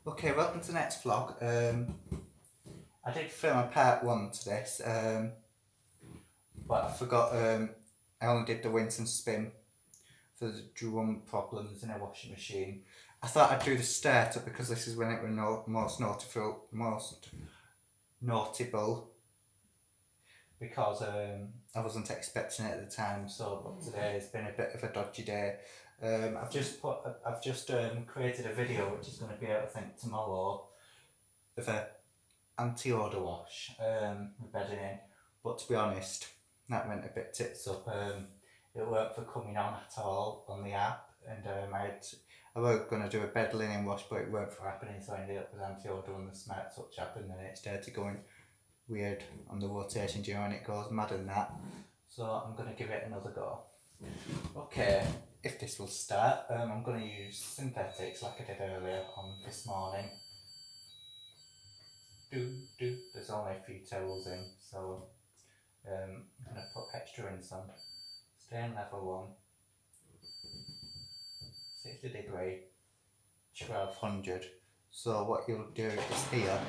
Okay, welcome to the next vlog. I did film a part 1 to this, but I forgot, I only did the rinse and spin for the drum problems in a washing machine. I thought I'd do the startup because this is when it was most notable, because I wasn't expecting it at the time. So but today has been a bit of a dodgy day. I've just created a video which is going to be out, I think, tomorrow, of a anti-odor wash with bedding in, but to be honest, that went a bit tits up. It weren't for coming on at all on the app, and I was going to do a bed linen wash, but it weren't for happening, so I ended up with anti-odor on the Smart Touch app, and then it started going weird on the rotation gear and it goes mad and that. So I'm going to give it another go. Okay, if this will start, I'm going to use synthetics like I did earlier on this morning. There's only a few towels in, so I'm going to put extra rinse on. Stain level 1, 60 degree, 1200. So what you'll do is here,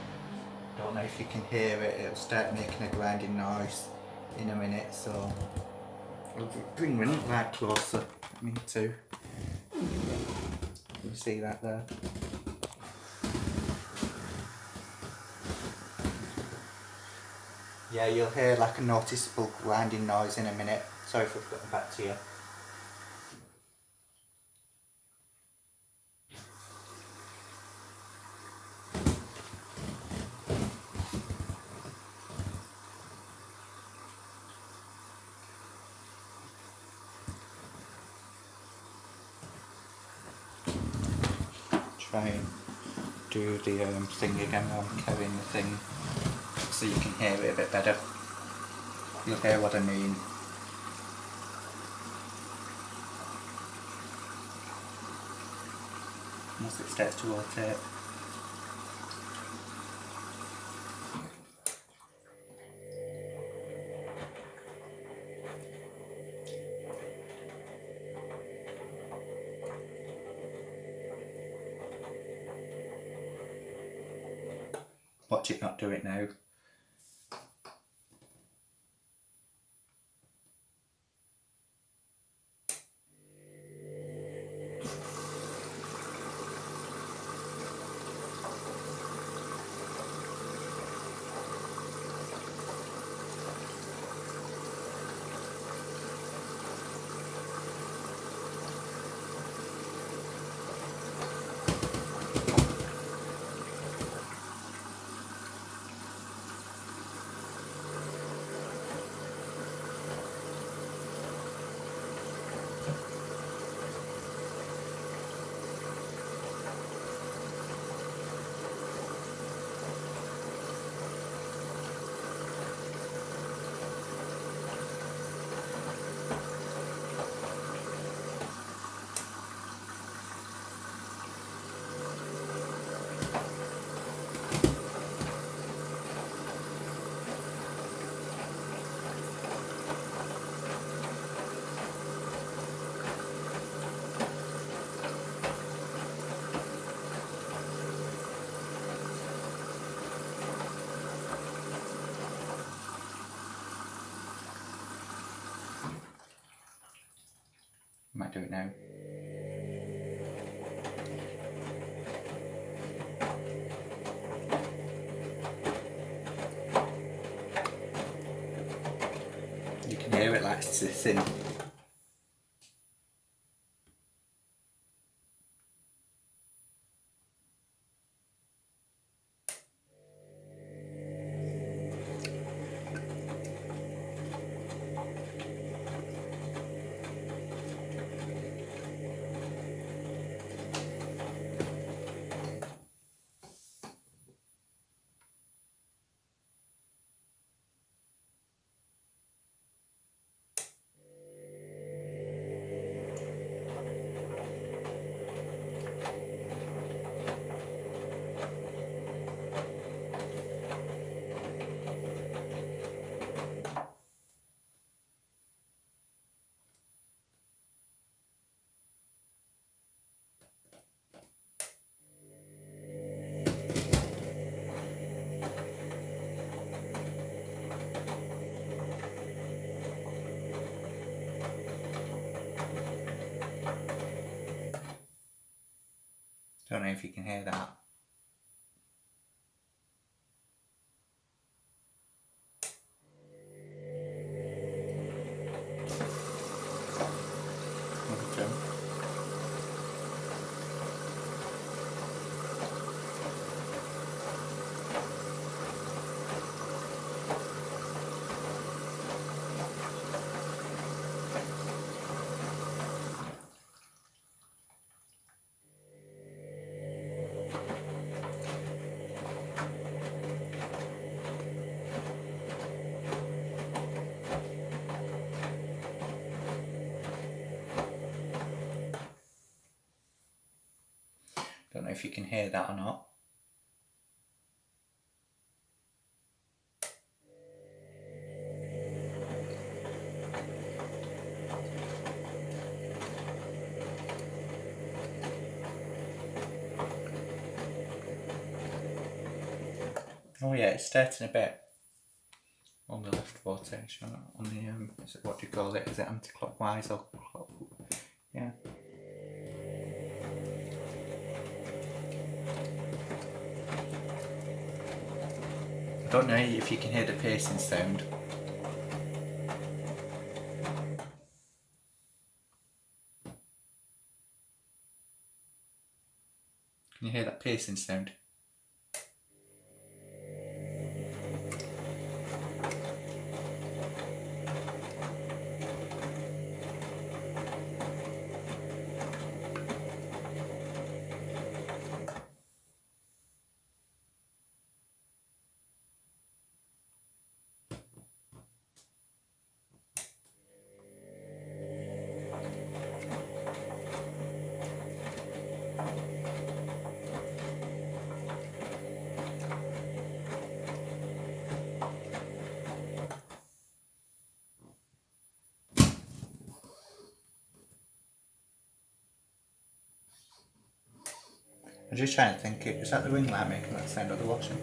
don't know if you can hear it, it'll start making a grinding noise in a minute, so I'll bring it right closer, me too. You see that there? Yeah, you'll hear like a noticeable grinding noise in a minute. Sorry for getting back to you. Try and do the thing again while I'm carrying the thing so you can hear it a bit better. You'll hear what I mean. Once it starts to rotate. Watch it not do it now. Might do it now. You can hear it like sitting. Don't know if you can hear that. Don't know if you can hear that or not. Oh yeah, it's starting a bit on the left rotation, on the, is it, what do you call it? Is it anti-clockwise or clock? Yeah. I don't know if you can hear the piercing sound. Can you hear that piercing sound? I'm just trying to think, is that the ring light making that sound or the washing?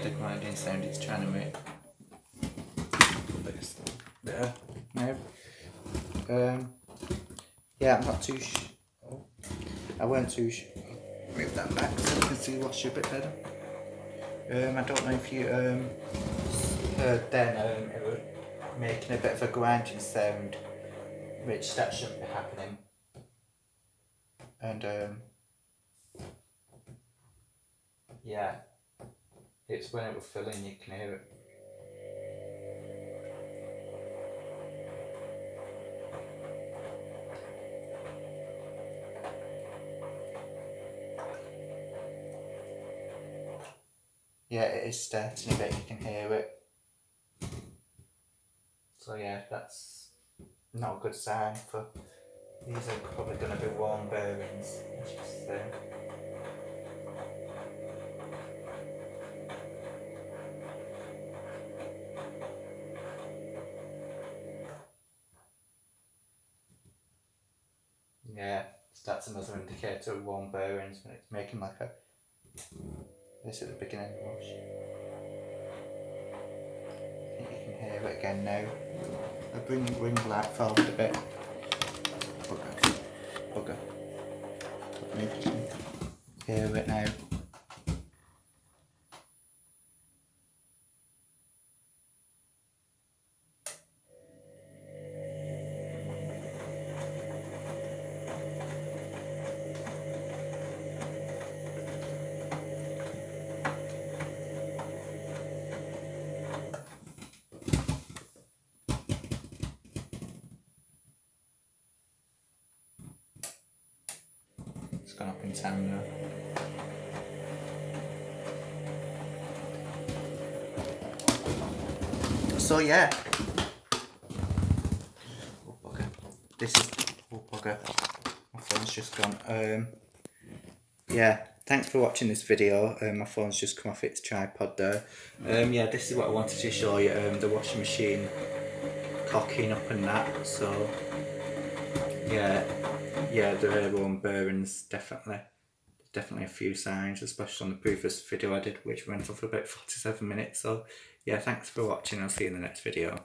The grinding sound it's trying to make. There. No. Yeah, I'm not too I weren't too move that back so you can see wash a bit better. I don't know if you heard then it was making a bit of a grinding sound, which that shouldn't be happening. And yeah. It's when it was filling, you can hear it. Yeah, it is starting a bit, you can hear it. So yeah, that's not a good sign for, these are probably going to be worn bearings, let's just say. Yeah, that's another indicator of worn bearings when it's making like a, this at the beginning of the wash. I think you can hear it again now. I bring the ring light forward a bit. Bugger. Maybe you can hear it now. It's gone up in town now. So yeah. Oh bugger. This is, oh bugger. My phone's just gone. Yeah, thanks for watching this video. My phone's just come off its tripod there. Yeah, this is what I wanted to show you, the washing machine cocking up and that. So yeah, the airborne bearings, definitely a few signs, especially on the previous video I did, which went on for about 47 minutes. So yeah, thanks for watching. I'll see you in the next video.